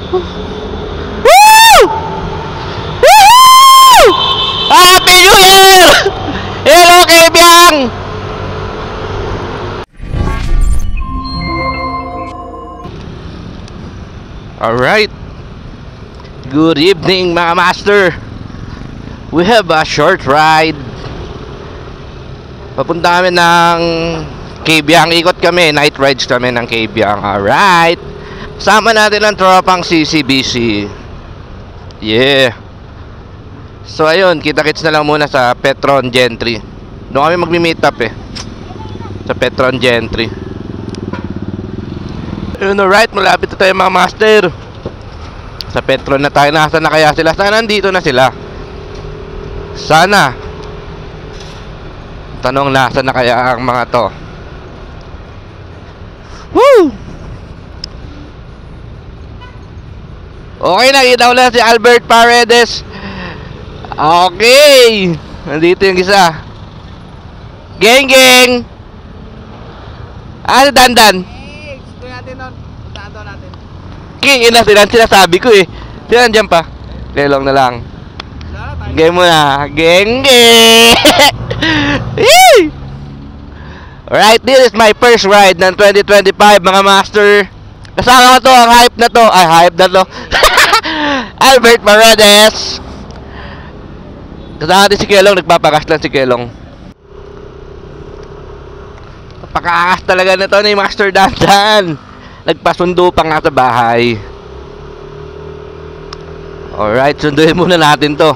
Woo! Woohoo! Happy New Year! Hello, Kebyang! Alright. Good evening, mga master. We have a short ride. Papunta kami ng Kebyang. Ikot kami, night rides kami ng Kebyang. Alright. Sama natin ang tropang CCBC. Yeah. So ayun, kita-kits na lang muna sa Petron Gentry. Doon kami magmi-meet up eh, sa Petron Gentry. Ayun, alright, malapit na tayo mga master. Sa Petron na tayo. Nasaan na kaya sila? Sana nandito na sila. Sana. Tanong, nasaan na kaya ang mga to? Woo! Okay, nakita ko na si Albert Paredes. Okay, nandito yung isa. Geng geng. Ano dandan? Gusto natin nun. Puntaan doon natin. King ina sinasabi ko eh. Sila nandiyan pa. Lelong na lang. Game mo na. Geng geng. Alright, this is my first ride ng 2025 mga master. Kasama ko to, ang hype na to. Ay, hype na to. Albert Paredes. Kasama natin si Kelong. Nagpapakas lang si Kelong. Napakakas talaga na to ni Master Dandan. Nagpasundo pa nga sa bahay. Alright, sunduin muna natin to.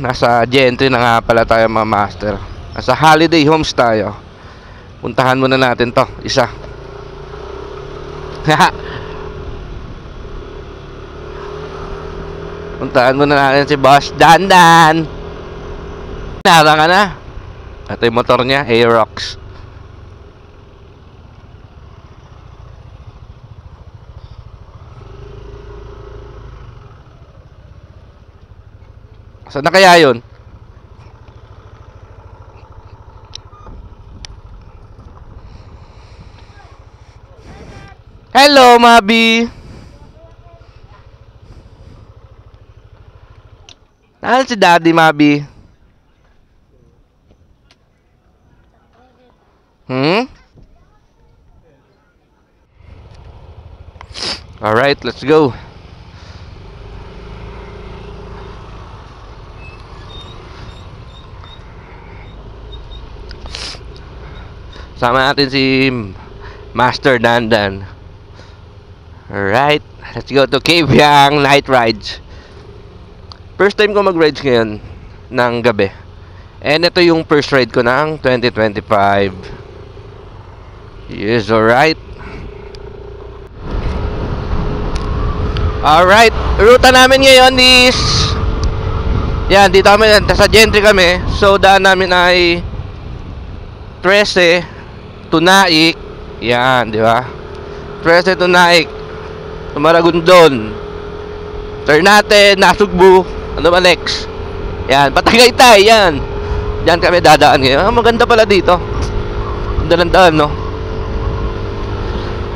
Nasa Gentry na nga pala tayo mga master. Nasa Holiday Homes tayo. Puntahan muna natin to, isa. Puntahan muna natin si Boss Dandan. Nara ka na. Ito yung motor niya, Aerox. Saan na kaya yun? Hello, Mabi. Ano si Daddy, Mabi? Alright, let's go. Sama natin si Master Dandan. Alright, let's go to Kebyang night rides. First time ko mag-rides ngayon ng gabi. And ito yung first ride ko ng 2025. Yes, alright. Alright, ruta namin ngayon is yan, dito kami, sa Gentry kami. So daan namin ay 13 to Naik. Yan, di ba? 13 to Naik, Maragondon, Ternate, Nasugbu, ano ba next? Yan, Patagaytay, yan. Yan kami dadaan ngayon. Maganda pala dito. Dalan-daan, no?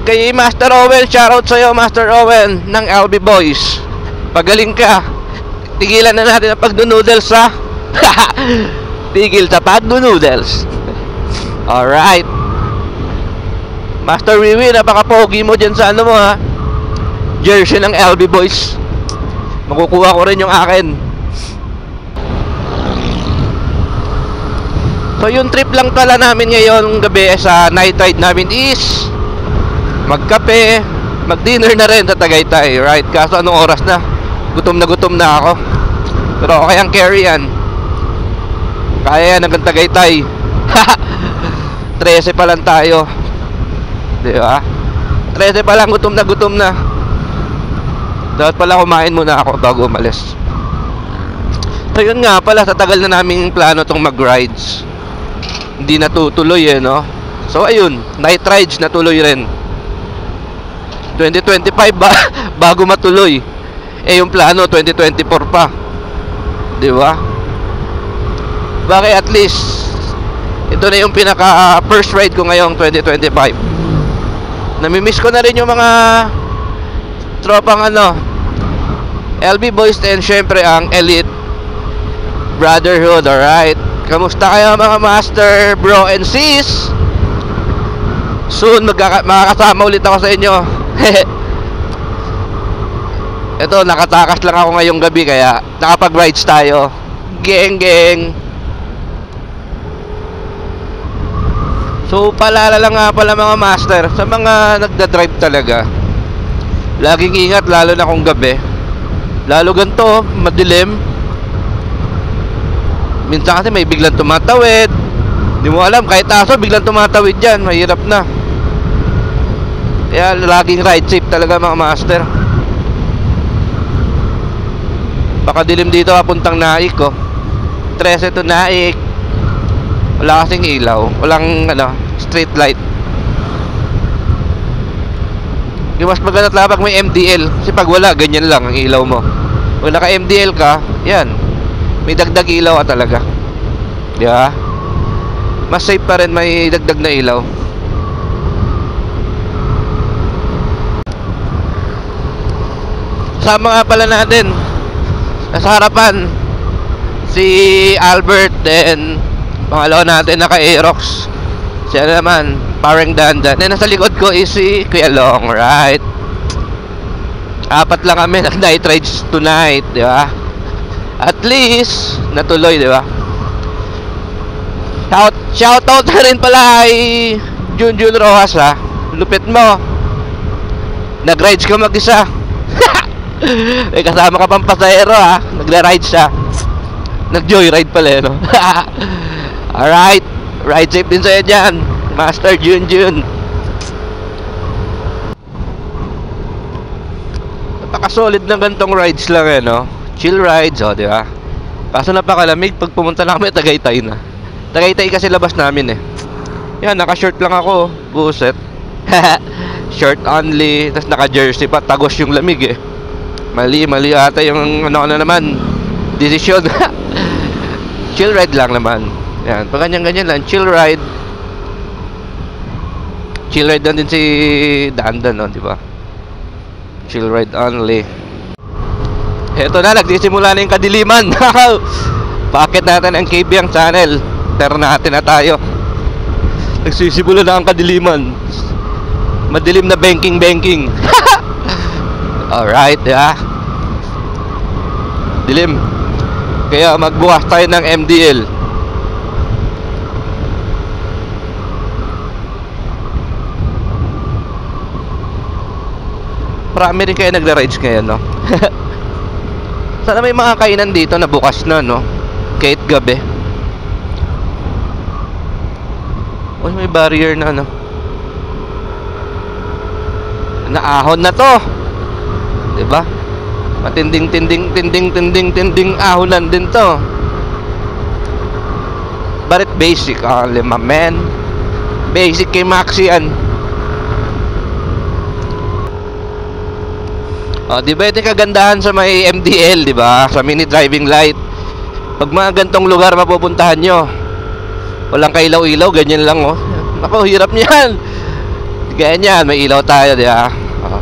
Kay Master Owen, shoutout sa'yo, Master Owen ng LB Boys. Pagaling ka. Tigilan na natin ang pagdo-noodles, ha? Tigil sa pagdo-noodles. Alright. Master Wiwi, napaka-pogi mo dyan sa ano mo, ha? Jersey ng LB Boys. Makukuha ko rin yung akin. So yung trip lang pala namin ngayon gabi sa night ride namin is magkape, mag-dinner na rin sa Tagaytay, right? Kaso anong oras na? Gutom na ako. Pero okay ang carry yan. Kaya yan hanggang Tagaytay. 13 pa lang tayo, di ba? 13 pa lang, gutom na. Dapat pala kumain muna ako bago umalis. So yun nga pala, sa tagal na naming plano tong mag-rides, hindi natutuloy eh, no? So ayun, night rides natuloy rin. 2025 bago matuloy. Eh yung plano 2024 pa. Di ba? Bakit at least ito na yung pinaka first ride ko ngayong 2025. Namimiss ko na rin yung mga tropang ano, LB Boys and syempre ang Elite Brotherhood. Alright, kamusta kayo mga master, bro and sis? Soon makakasama ulit ako sa inyo. Ito, nakatakas lang ako ngayong gabi kaya nakapag-rides tayo. Geng geng. So paalala lang nga pala mga master, sa mga nagda-drive talaga, laging ingat lalo na kung gabi. Lalo ganito, madilim. Minsan kasi may biglang tumatawid. Di mo alam, kahit aso biglang tumatawid dyan, mahirap na. Kaya laging ride safe talaga mga master. Pakadilim dito papuntang Naik oh. 13 to Naik. Wala kasing ilaw, walang ano, street light. Yung mas maganda talaga pag may MDL, kasi pag wala, ganyan lang ang ilaw mo. Pag naka MDL ka, yan, may dagdag ilaw ka talaga. Di ba? Mas safe pa rin may dagdag na ilaw. Sama nga pala natin nasa harapan si Albert, then pangalawa natin naka Aerox, siya naman parang dandan, then nasa likod ko is si Kuya Long. Right, apat lang kami nag night rides tonight, di ba? At least natuloy, di ba? Shout out na rin pala kay Junjun Rojas ha. Lupit mo, nag rides ka mag-isa. May kasama ka pang pasahero ha, nagra-ride siya. Nag-joyride pala, no? Alright, ride safe din sa'yo dyan, Master Junjun. Napaka-solid ng gantong rides lang eh, no? Chill rides, oh, di ba? Kaso napakalamig pag pumunta na kami, Tagaytay na. Tagaytay kasi labas namin eh. Yan, naka-short lang ako, buset. Short only, tas naka-jersey pa, tagos yung lamig eh. Mali ata yung ano naman, desisyon. Chill ride lang naman. Yan, pag ganyan lang, chill ride. Chill ride lang din si Dandan, no, di ba? Chill ride only. Eto na, nagsisimula na yung kadiliman. Paakit natin ang KBang channel. Turn natin na tayo. Nagsisimula na ang kadiliman. Madilim na banking. Alright, yeah. Dilim. Kaya magbukas tayo ng MDL. Marami rin kayo nagra-rides ngayon, no? Sana may mga kainan dito na bukas na, no? Kahit gabi. Uy, may barrier na, no? Naahon na to, diba? Matinding ahonan din to. But it basic only, my man. Basic kay Maxi yan. Oh, di ba ito yung kagandahan sa may MDL, di ba? Sa mini driving light. Pag mga gantong lugar mapupuntahan nyo, walang kailaw-ilaw, ganyan lang, oh. Ako, hirap niyan. Ganyan, may ilaw tayo, di ba? Oh.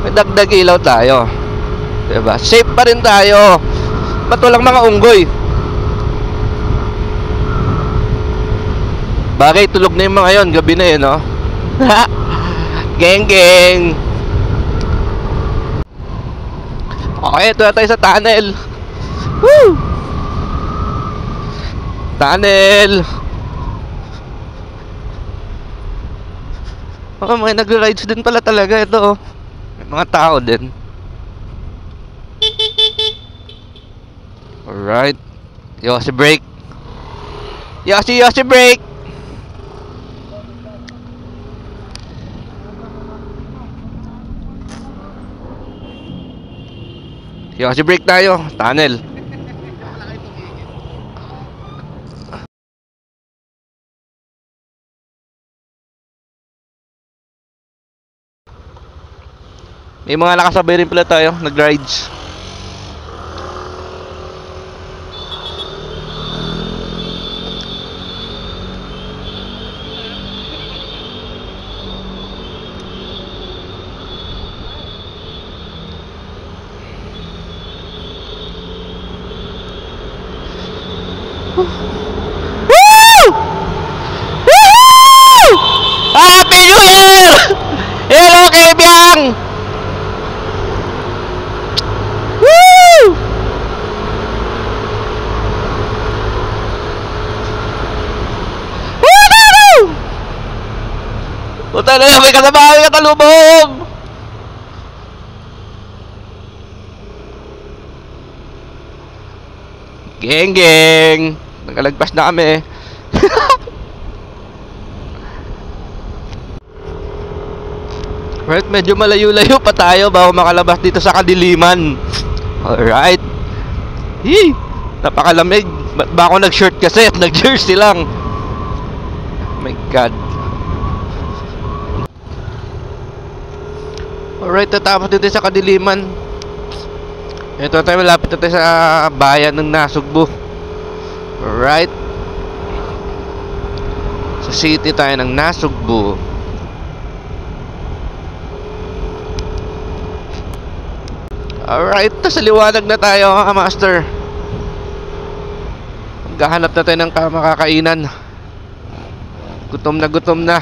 May dagdag ilaw tayo, di ba? Safe pa rin tayo. Ba't walang mga unggoy? Bagay, tulog na yung mga yon, gabi na yun, no? Geng. Okay, ito na tayo sa tunnel. Woo! Tunnel. Oh, may nag-rides din pala talaga ito. May mga tao din. Alright. Yosi break. Yosi break. Yosi break tayo. Tunnel. May mga nakasabay rin pala tayo, nag-rides. Puta na yan, may kasama kami katalubong! Geng geng! Nakalagpas na kami. Right, medyo malayo-layo pa tayo bago makalabas dito sa kadiliman. Alright. Hee! Napakalamig. Ba't ba ako nag-shirt kasi at nag-jersey lang? My God. Alright, tatapos dito sa kadiliman. Ito tayo, malapit na tayo sa bayan ng Nasugbu. Alright. Sa city tayo ng Nasugbu. Alright, sa liwanag na tayo mga master. Maghahanap na tayo ng makakainan. Gutom na.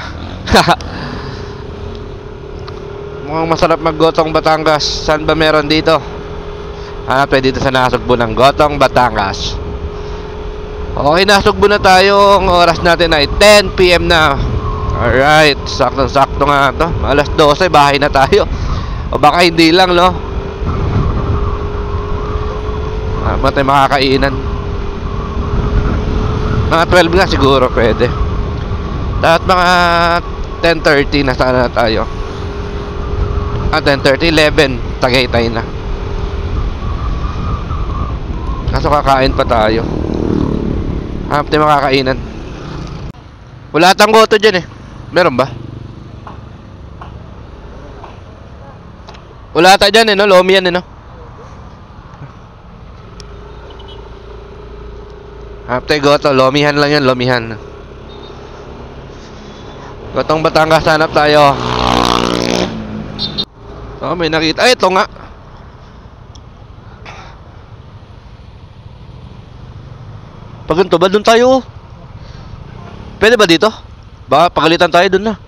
Mukhang masarap mag-gotong Batangas. Saan ba meron dito? Hanap tayo dito sa Nasugbu ng Gotong Batangas. Okay, Nasugbu na tayo. Ang oras natin ay 10 PM na. Alright, sakto nga to. Alas 12, bahay na tayo. O baka hindi lang, no? Ba tayo makakainan? Mga 12 nga siguro pwede. Dapat mga 10:30 na sana tayo. 10:30, 11 Tagaytay na. Kaso kakain pa tayo. Hanap tayo makakainan. Wala tang goto dyan eh. Meron ba? Wala tayo dyan eh, no? Lomi yan eh, no? Hanap tayo goto. Lomihan lang yan, lomihan. Gotong Batangas, hanap tayo. Oh, may nakita. Ay, ito nga. Pag ganito ba, dun tayo? Pwede ba dito? Baka pagalitan tayo dun na.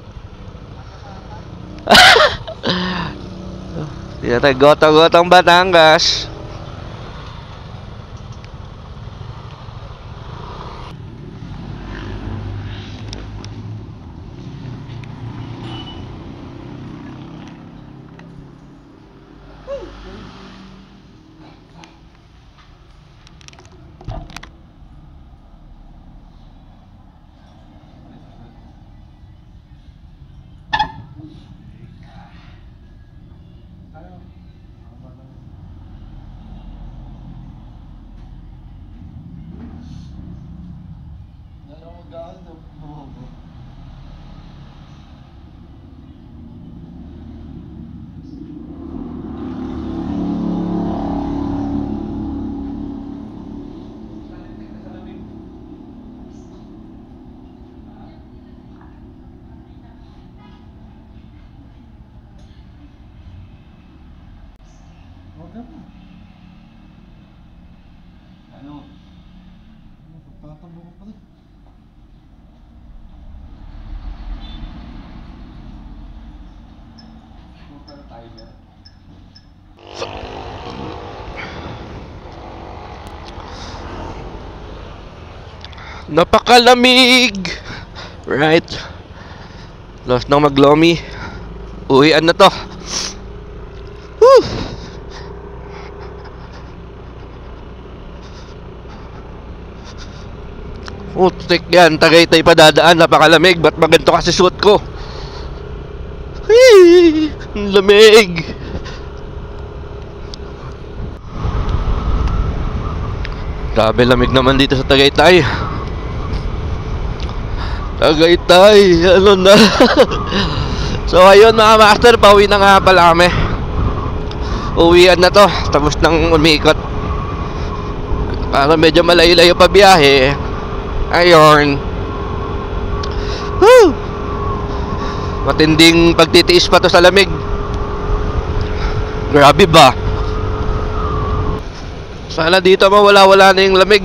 Dito tayo, Gotong Batangas. Ano? Pagpapatambo ko pa rin. Timer. Napakalamig. Right. Lost nang maglomi. Uwian na to. Woo! Putik yan, Tagaytay pa dadaan, napakalamig. Ba't maganto kasi suot ko? Hee! Ang lamig. Grabe lamig naman dito sa Tagaytay. Ano na? So ayun mga master, pauwi na nga pala kami. Uwian na to, tapos nang umikot. Para medyo malayo-layo pa biyahe. Ayun. Woo! Matinding pagtitiis pa to sa lamig. Grabe ba? Sana dito mawala-wala na yung lamig.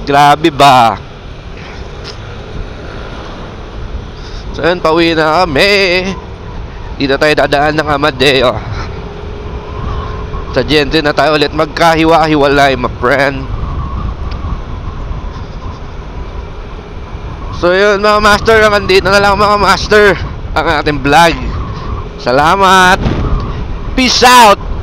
Grabe ba? So yun, pauwi na kami. Dito tayo dadaan ng Amadeo. Sa Gente na tayo ulit magkahiwa-hiwalay, my friend. So yun mga master, hanggang dito na lang mga master ang ating vlog. Salamat. Peace out.